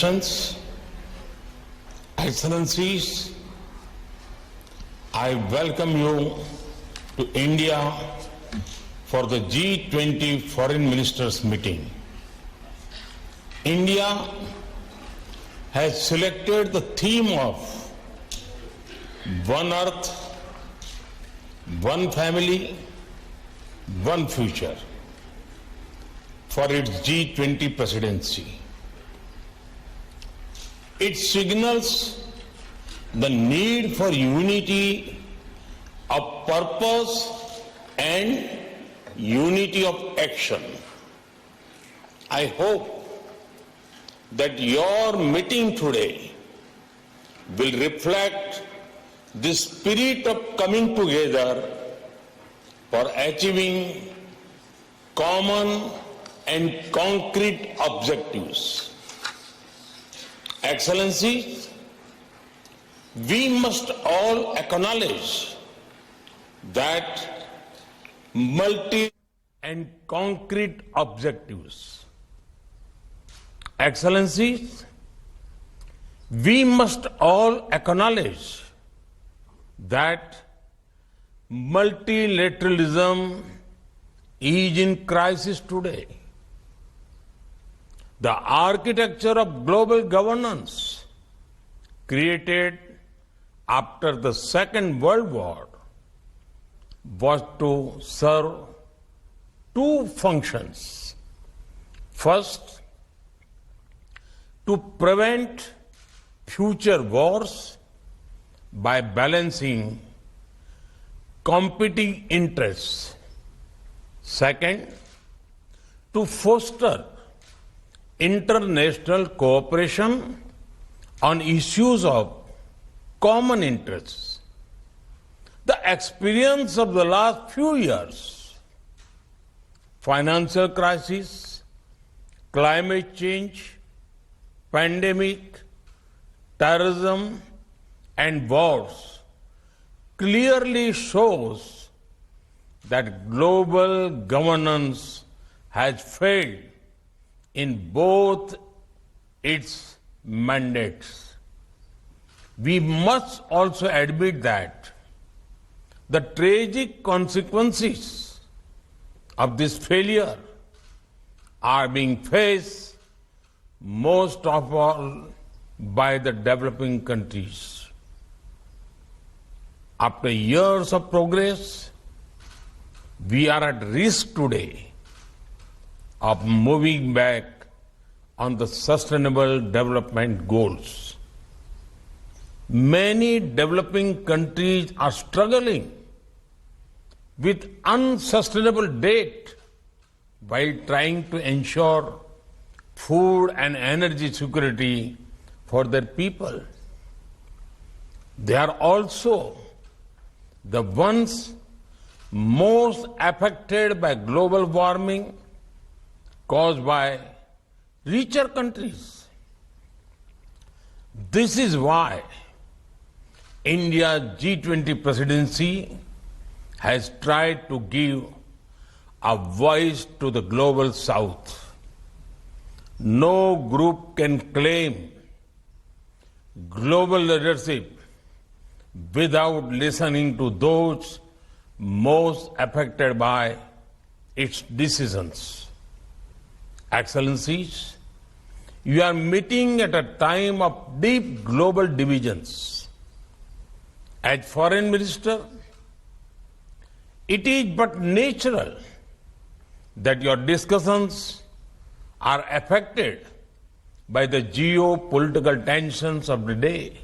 nations, Excellencies, I welcome you to India for the G20 Foreign Ministers meeting. India has selected the theme of One Earth, One Family, One Future for its G20 presidency. It signals the need for unity of purpose and unity of action. I hope that your meeting today will reflect the spirit of coming together for achieving common and concrete objectives. Excellencies, we must all acknowledge that multi and concrete objectives. Excellencies, we must all acknowledge that multilateralism is in crisis today. The architecture of global governance created after the Second World War was to serve two functions. First, to prevent future wars by balancing competing interests. Second, to foster international cooperation on issues of common interests. The experience of the last few years, financial crisis, climate change, pandemic, terrorism, and wars clearly shows that global governance has failed in both its mandates. We must also admit that the tragic consequences of this failure are being faced most of all by the developing countries. After years of progress, we are at risk today of moving back on the sustainable development goals. Many developing countries are struggling with unsustainable debt while trying to ensure food and energy security for their people. They are also the ones most affected by global warming caused by richer countries. This is why India G20 presidency has tried to give a voice to the global south. No group can claim global leadership without listening to those most affected by its decisions. Excellencies, you are meeting at a time of deep global divisions. As Foreign Minister, it is but natural that your discussions are affected by the geopolitical tensions of the day.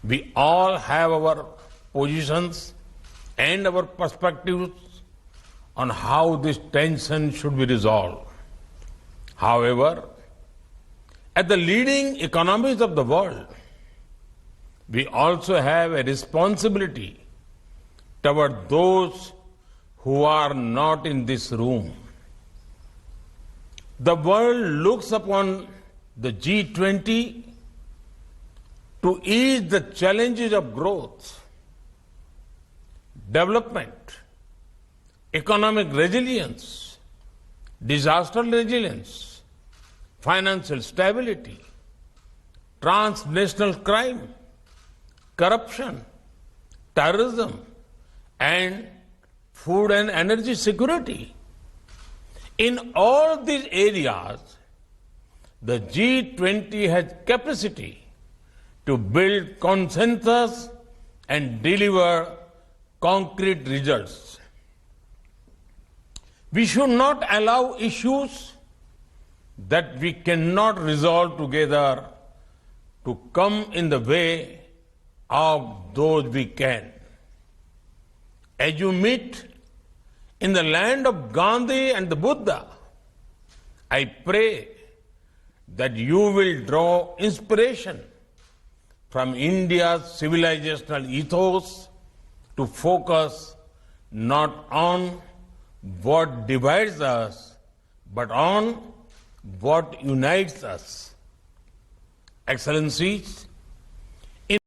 We all have our positions and our perspectives on how this tension should be resolved. However, at the leading economies of the world, we also have a responsibility toward those who are not in this room. The world looks upon the G20 to ease the challenges of growth, development, economic resilience, disaster resilience, financial stability, transnational crime, corruption, terrorism, and food and energy security. In all these areas, the G20 has capacity to build consensus and deliver concrete results. We should not allow issues that we cannot resolve together to come in the way of those we can. As you meet in the land of Gandhi and the Buddha, I pray that you will draw inspiration from India's civilizational ethos to focus not on what divides us, but on what unites us. Excellencies,